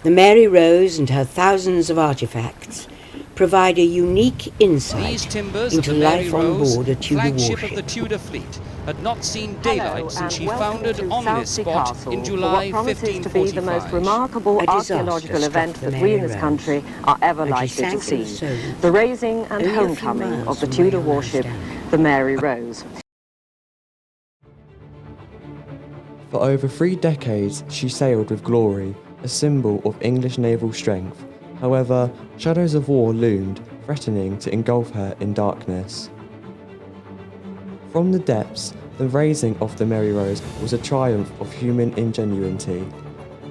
The Mary Rose and her thousands of artefacts provide a unique insight into life on board a Tudor flagship warship. of the Tudor fleet, had not seen daylight since she foundered to on this Southsea spot Castle in for July what promises to 1545. be the most remarkable A disaster archaeological struck event the that we in Mary this Rose, country are ever and she likely to sank in see. the Solent, The raising and only a few homecoming miles of the from Tudor where you'll now warship, stand. the Mary Rose. For over 3 decades, she sailed with glory, a symbol of English naval strength. However, shadows of war loomed, threatening to engulf her in darkness. From the depths, the raising of the Mary Rose was a triumph of human ingenuity,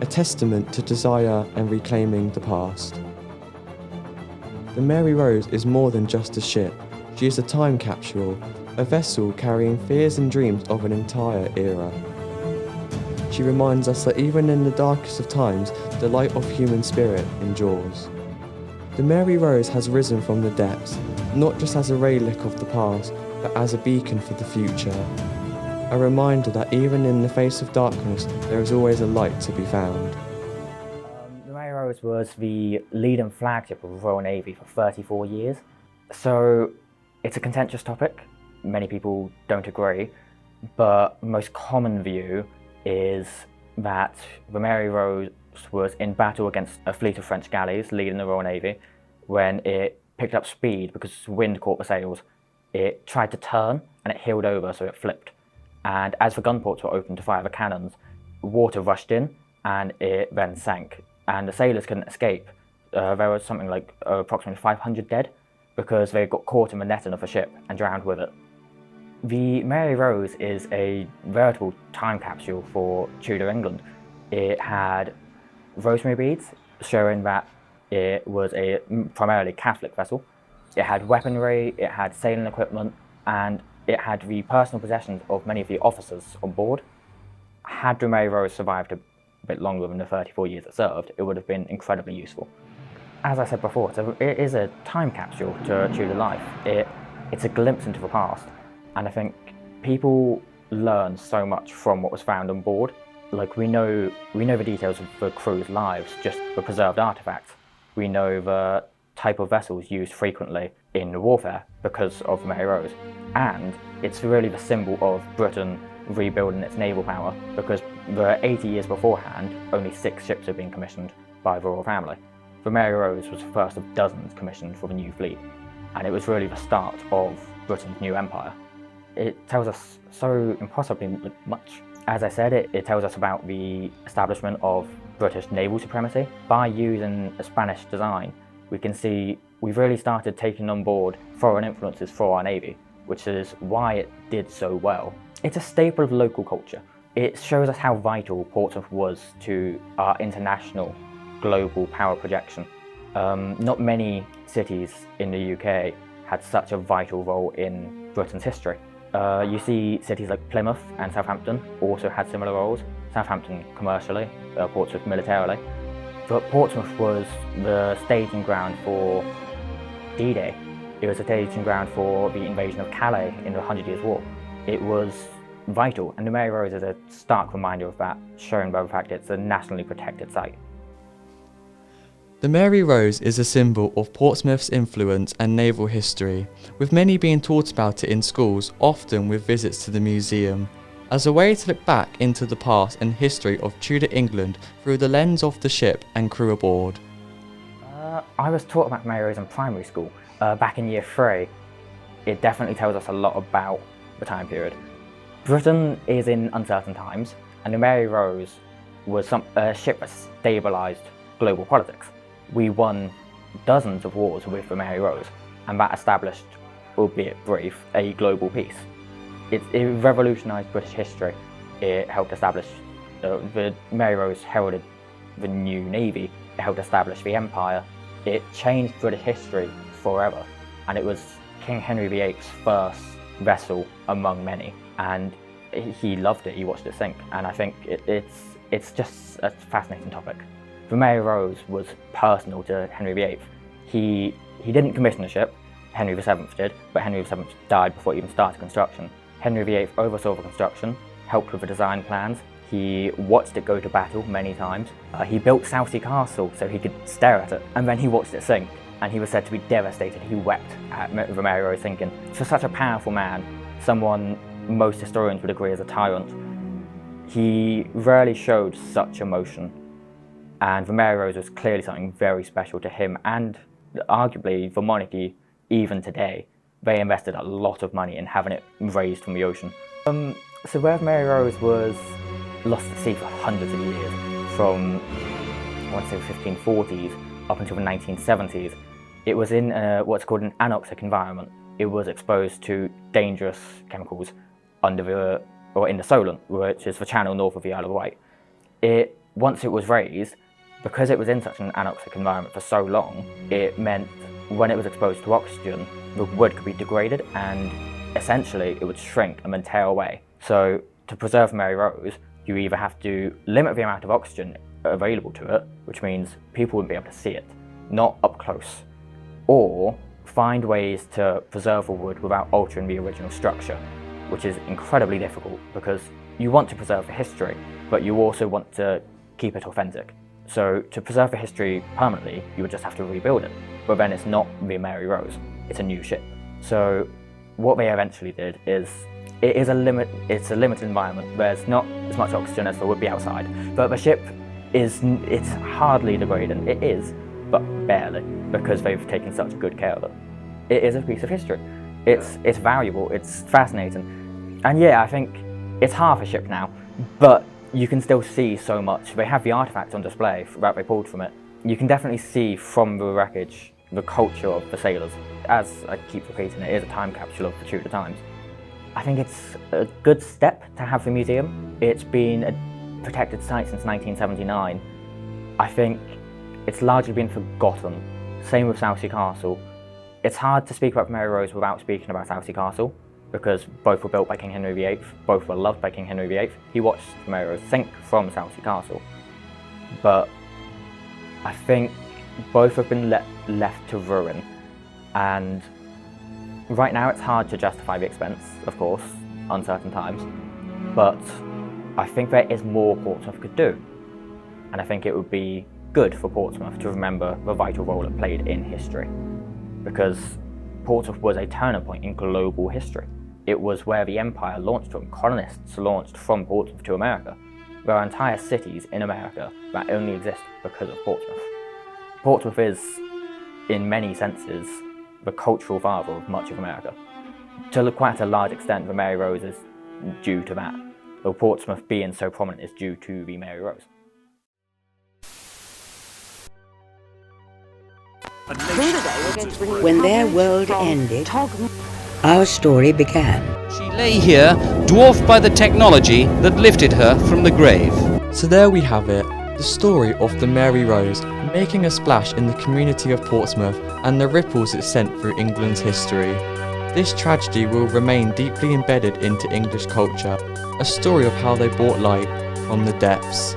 a testament to desire and reclaiming the past. The Mary Rose is more than just a ship. She is a time capsule, a vessel carrying fears and dreams of an entire era. She reminds us that even in the darkest of times, the light of human spirit endures. The Mary Rose has risen from the depths, not just as a relic of the past, but as a beacon for the future. A reminder that even in the face of darkness, there is always a light to be found. The Mary Rose was the leading flagship of the Royal Navy for 34 years. So it's a contentious topic. Many people don't agree, but the most common view is that the Mary Rose was in battle against a fleet of French galleys leading the Royal Navy. When it picked up speed because wind caught the sails, it tried to turn and it heeled over, so it flipped. And as the gun ports were opened to fire the cannons, water rushed in and it then sank. And the sailors couldn't escape. There was something like approximately 500 dead because they got caught in the netting of the ship and drowned with it. The Mary Rose is a veritable time capsule for Tudor England. It had rosemary beads showing that it was a primarily Catholic vessel. It had weaponry, it had sailing equipment, and it had the personal possessions of many of the officers on board. Had the Mary Rose survived a bit longer than the 34 years it served, it would have been incredibly useful. As I said before, it is a time capsule to Tudor life. It's a glimpse into the past. And I think people learn so much from what was found on board. Like we know the details of the crew's lives, just the preserved artifacts. We know the type of vessels used frequently in warfare because of the Mary Rose. And it's really the symbol of Britain rebuilding its naval power, because the 80 years beforehand, only 6 ships had been commissioned by the royal family. The Mary Rose was the first of dozens commissioned for the new fleet, and it was really the start of Britain's new empire. It tells us so impossibly much. As I said, it tells us about the establishment of British naval supremacy. By using a Spanish design, we can see we've really started taking on board foreign influences for our navy, which is why it did so well. It's a staple of local culture. It shows us how vital Portsmouth was to our international global power projection. Not many cities in the UK had such a vital role in Britain's history. You see cities like Plymouth and Southampton also had similar roles. Southampton commercially, Portsmouth militarily. But Portsmouth was the staging ground for D-Day. It was a staging ground for the invasion of Calais in the 100 Years' War. It was vital, and the Mary Rose is a stark reminder of that, shown by the fact it's a nationally protected site. The Mary Rose is a symbol of Portsmouth's influence and naval history, with many being taught about it in schools, often with visits to the museum, as a way to look back into the past and history of Tudor England through the lens of the ship and crew aboard. I was taught about Mary Rose in primary school, back in year 3. It definitely tells us a lot about the time period. Britain is in uncertain times, and the Mary Rose was a ship that stabilised global politics. We won dozens of wars with the Mary Rose, and that established, albeit brief, a global peace. It revolutionised British history. It helped establish, the Mary Rose heralded the new navy. It helped establish the empire. It changed British history forever, and it was King Henry VIII's first vessel among many, and he loved it. He watched it sink, and I think it's just a fascinating topic. The Mary Rose was personal to Henry VIII. He didn't commission the ship, Henry VII did, but Henry VII died before he even started construction. Henry VIII oversaw the construction, helped with the design plans. He watched it go to battle many times. He built Southsea Castle so he could stare at it, and then he watched it sink, and he was said to be devastated. He wept at the Mary Rose sinking. For such a powerful man, someone most historians would agree is a tyrant, he rarely showed such emotion, and the Mary Rose was clearly something very special to him, and arguably the monarchy, even today, they invested a lot of money in having it raised from the ocean. So where the Mary Rose was lost at sea for hundreds of years, from I want to say the 1540s up until the 1970s, it was in what's called an anoxic environment. It was exposed to dangerous chemicals in the Solent, which is the channel north of the Isle of Wight. Once it was raised, because it was in such an anoxic environment for so long, it meant when it was exposed to oxygen, the wood could be degraded and essentially it would shrink and then tear away. So to preserve Mary Rose, you either have to limit the amount of oxygen available to it, which means people wouldn't be able to see it, not up close, or find ways to preserve the wood without altering the original structure, which is incredibly difficult because you want to preserve the history, but you also want to keep it authentic. So to preserve the history permanently, you would just have to rebuild it, but then it's not the Mary Rose, it's a new ship. So what they eventually did is, it's a limited environment. There's not as much oxygen as there would be outside, but the ship it's hardly degrading. It is, but barely, because they've taken such good care of it. It is a piece of history. It's valuable, it's fascinating, and yeah, I think it's half a ship now, but you can still see so much. They have the artifacts on display that they pulled from it. You can definitely see from the wreckage the culture of the sailors. As I keep repeating, it is a time capsule of the Tudor times. I think it's a good step to have the museum. It's been a protected site since 1979. I think it's largely been forgotten. Same with Southsea Castle. It's hard to speak about Mary Rose without speaking about Southsea Castle, because both were built by King Henry VIII, both were loved by King Henry VIII. He watched the Mary Rose sink from Southsea Castle. But I think both have been left to ruin, and right now it's hard to justify the expense, of course, uncertain times, but I think there is more Portsmouth could do, and I think it would be good for Portsmouth to remember the vital role it played in history, because Portsmouth was a turning point in global history. It was where the empire launched from. Colonists launched from Portsmouth to America. There are entire cities in America that only exist because of Portsmouth. Portsmouth is, in many senses, the cultural father of much of America. To quite a large extent, the Mary Rose is due to that. Though Portsmouth being so prominent is due to the Mary Rose. When their world ended, our story began. She lay here, dwarfed by the technology that lifted her from the grave. So there we have it, the story of the Mary Rose, making a splash in the community of Portsmouth and the ripples it sent through England's history. This tragedy will remain deeply embedded into English culture, a story of how they brought light from the depths.